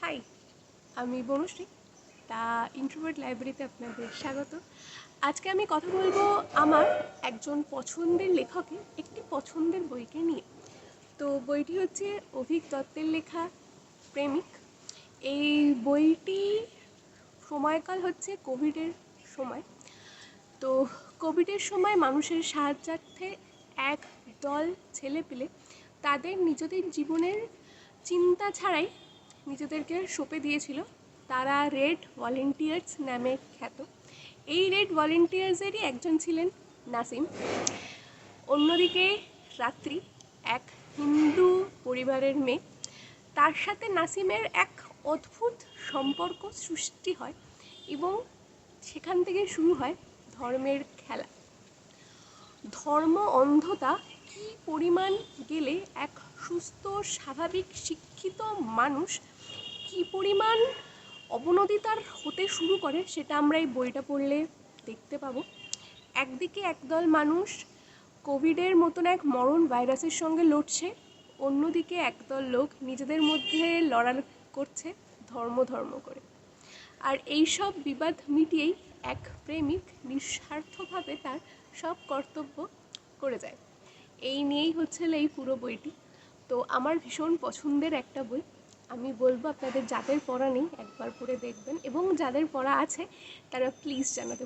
High, আমি বনশ্রী। তা introvert লাইব্রেরিতে আপনাদের স্বাগত। আজকে আমি কথা বলবো আমার একজন পছন্দের লেখকের একটি পছন্দের বইকে নিয়ে। তো বইটি হচ্ছে অভিক দত্তের লেখা প্রেমিক। এই বইটি সময়কাল হচ্ছে কোভিডের সময়। তো কোভিডের সময় মানুষের সাহায্যার্থে এক দল ছেলেপিলে তাদের নিজেদের জীবনের চিন্তা ছাড়াই নিজেদেরকে সঁপে দিয়েছিল। তারা রেড ভলেন্টিয়ার্স নামে খ্যাত। এই রেড ভলেন্টিয়ার্সেরই একজন ছিলেন নাসিম। অন্যদিকে রাত্রি এক হিন্দু পরিবারের মেয়ে। তার সাথে নাসিমের এক অদ্ভুত সম্পর্ক সৃষ্টি হয় এবং সেখান থেকে শুরু হয় ধর্মের খেলা। ধর্ম অন্ধতা কী পরিমাণ গেলে এক সুস্থ স্বাভাবিক শিক্ষিত মানুষ কী পরিমাণ অবনতি তার হতে শুরু করে সেটা আমরা এই বইটা পড়লে দেখতে পাবো। একদিকে একদল মানুষ কোভিডের মতন এক মরণ ভাইরাসের সঙ্গে লড়ছে, অন্যদিকে একদল লোক নিজেদের মধ্যে লড়াই করছে ধর্ম করে। আর এই সব বিবাদ মিটিয়েই এক প্রেমিক নিঃস্বার্থভাবে তার সব কর্তব্য করে যায়। এই নিয়েই হচ্ছে এই পুরো বইটি। তো আমার ভীষণ পছন্দের একটা বই। আমি বলবো আপনাদের যাদের পড়া নেই একবার পড়ে দেখবেন, এবং যাদের পড়া আছে তারা প্লিজ জানাতে